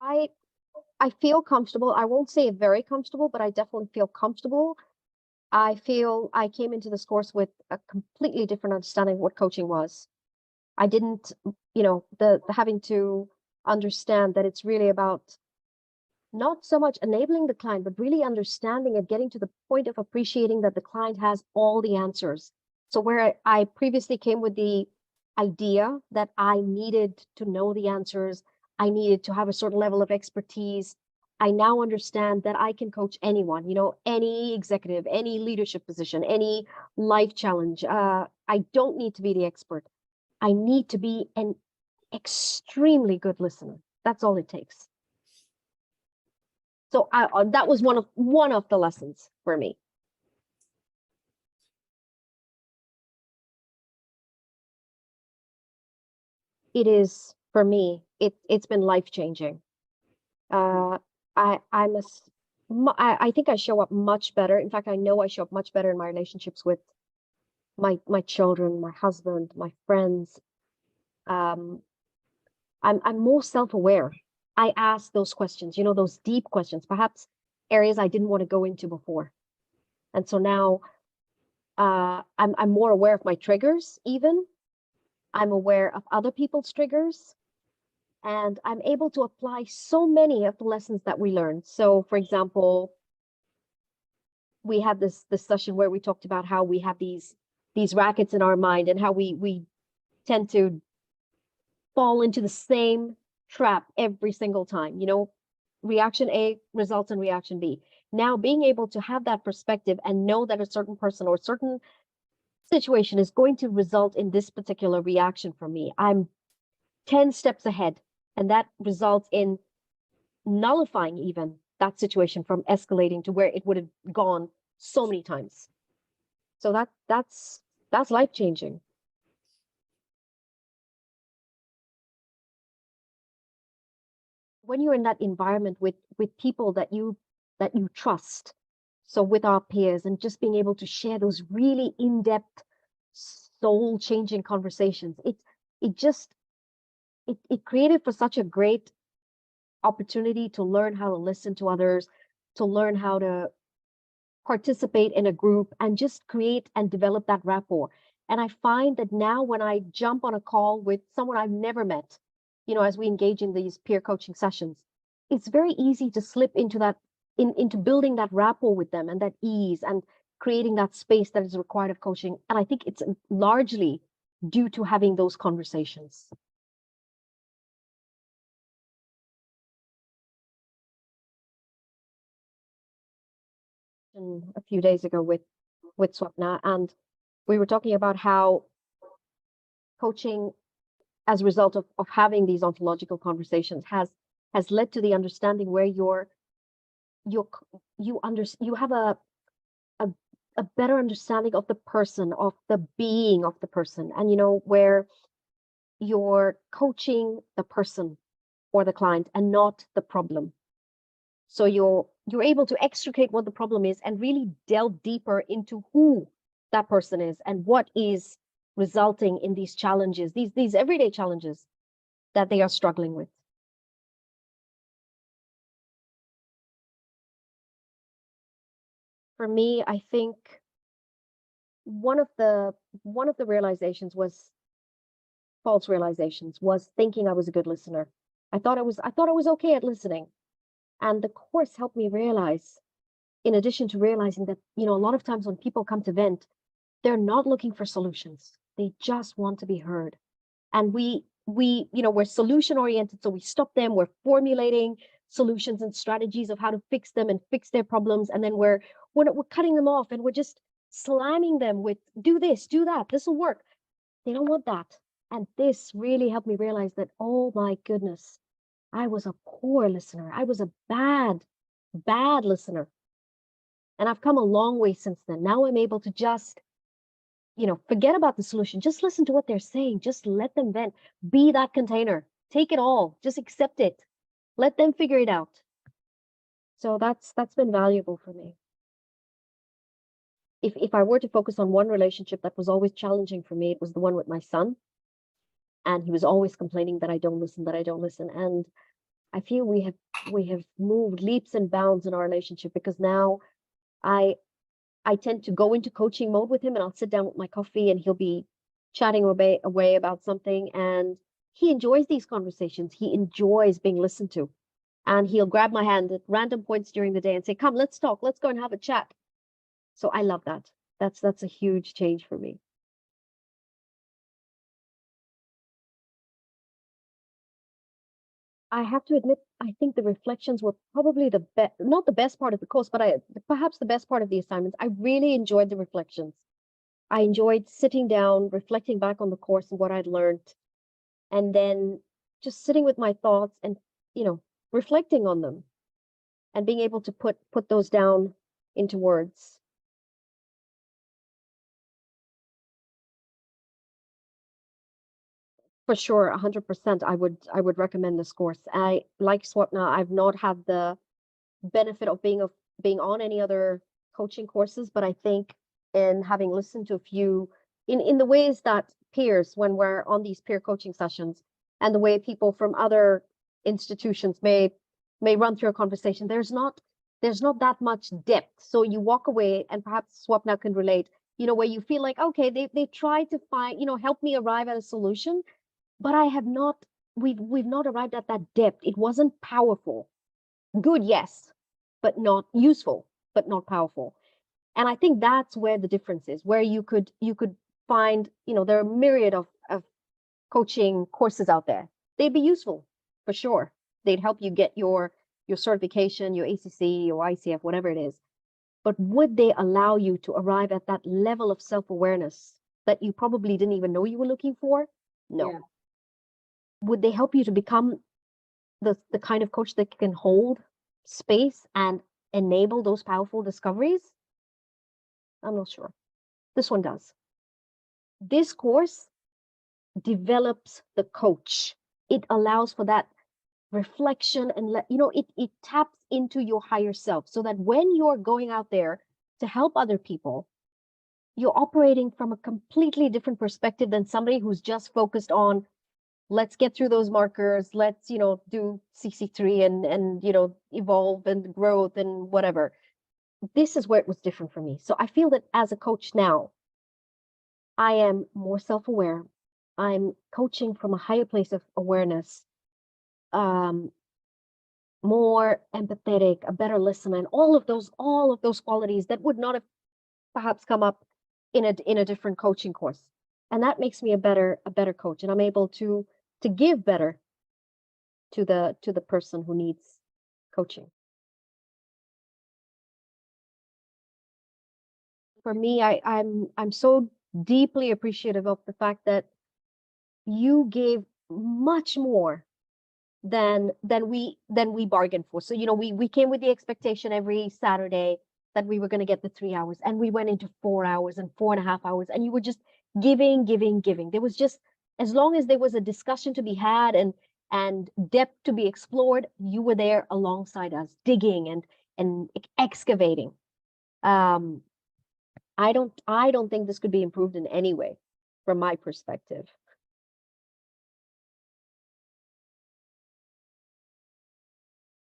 I feel comfortable. I won't say very comfortable, but I definitely feel comfortable. I feel I came into this course with a completely different understanding of what coaching was. I didn't, the having to understand that it's really about not so much enabling the client, but really understanding and getting to the point of appreciating that the client has all the answers. So where I previously came with the idea that I needed to know the answers, I needed to have a certain level of expertise, I now understand that I can coach anyone, any executive, any leadership position, any life challenge. I don't need to be the expert. I need to be an extremely good listener. That's all it takes. So that was one of the lessons for me. It is for me. It's been life-changing. I think I show up much better. In fact, I know I show up much better in my relationships with my children, my husband, my friends. I'm more self-aware. I ask those questions, those deep questions, perhaps areas I didn't want to go into before. And so now I'm more aware of my triggers even. I'm aware of other people's triggers. And I'm able to apply so many of the lessons that we learned. So, for example, we had this session where we talked about how we have these rackets in our mind and how we tend to fall into the same trap every single time. Reaction A results in reaction B. Now, being able to have that perspective and know that a certain person or certain situation is going to result in this particular reaction from me, I'm 10 steps ahead. And that results in nullifying even that situation from escalating to where it would have gone so many times. So that's life-changing. When you're in that environment with people that you trust, so with our peers, and just being able to share those really in-depth, soul-changing conversations, it created for such a great opportunity to learn how to listen to others, to learn how to participate in a group and just create and develop that rapport. And I find that now when I jump on a call with someone I've never met, as we engage in these peer coaching sessions, it's very easy to slip into that, into building that rapport with them and that ease and creating that space that is required of coaching. And I think it's largely due to having those conversations. A few days ago with Swapna, and we were talking about how coaching, as a result of having these ontological conversations, has led to the understanding where you have a better understanding of the person, of the being of the person, and where you're coaching the person or the client and not the problem. So you're able to extricate what the problem is and really delve deeper into who that person is and what is resulting in these challenges, these everyday challenges that they are struggling with. For me, I think one of the realizations was false realizations, was thinking I was a good listener. I thought I was okay at listening. And the course helped me realize, in addition to realizing that, a lot of times when people come to vent, they're not looking for solutions. They just want to be heard. And we're solution oriented. So we stop them. We're formulating solutions and strategies of how to fix them and fix their problems. And then we're cutting them off and we're just slamming them with, do this, do that. This will work. They don't want that. And this really helped me realize that, oh my goodness, I was a poor listener. I was a bad listener. And I've come a long way since then. Now I'm able to just, forget about the solution. Just listen to what they're saying. Just let them vent. Be that container. Take it all. Just accept it. Let them figure it out. So that's been valuable for me. If I were to focus on one relationship that was always challenging for me, it was the one with my son. And he was always complaining that I don't listen. And I feel we have moved leaps and bounds in our relationship, because now I tend to go into coaching mode with him, and I'll sit down with my coffee and he'll be chatting away about something, and he enjoys these conversations. He enjoys being listened to, and he'll grab my hand at random points during the day and say, "Come, let's talk. Let's go and have a chat." So I love that. That's a huge change for me. I have to admit, I think the reflections were probably the best, not the best part of the course, but perhaps the best part of the assignments. I really enjoyed the reflections. I enjoyed sitting down, reflecting back on the course and what I'd learned, and then just sitting with my thoughts and, reflecting on them and being able to put those down into words. For sure, 100%. I would recommend this course. I like Swapna. I've not had the benefit of being on any other coaching courses, but I think in having listened to a few, in the ways that peers, when we're on these peer coaching sessions, and the way people from other institutions may run through a conversation, there's not that much depth. So you walk away, and perhaps Swapna can relate, where you feel like, okay, they tried to find, help me arrive at a solution, but I have not, we've not arrived at that depth. It wasn't powerful. Good, yes, but not useful, but not powerful. And I think that's where the difference is, where you could find, there are a myriad of coaching courses out there. They'd be useful for sure. They'd help you get your certification, your ACC, your ICF, whatever it is. But would they allow you to arrive at that level of self-awareness that you probably didn't even know you were looking for? No. Yeah. Would they help you to become the kind of coach that can hold space and enable those powerful discoveries? I'm not sure. This one does. This course develops the coach. It allows for that reflection, and it taps into your higher self, so that when you're going out there to help other people, you're operating from a completely different perspective than somebody who's just focused on, let's get through those markers, let's do CC3 and evolve and growth and whatever. This is where it was different for me. So I feel that as a coach now, I am more self-aware. I'm coaching from a higher place of awareness, more empathetic, a better listener, and all of those qualities that would not have perhaps come up in a different coaching course. And that makes me a better coach, and I'm able to give better to the person who needs coaching. For me, I'm so deeply appreciative of the fact that you gave much more than we bargained for. So we came with the expectation every Saturday that we were going to get the 3 hours, and we went into 4 hours and 4.5 hours, and you were just giving. There was just, as long as there was a discussion to be had and depth to be explored, you were there alongside us, digging and excavating. I don't think this could be improved in any way from my perspective.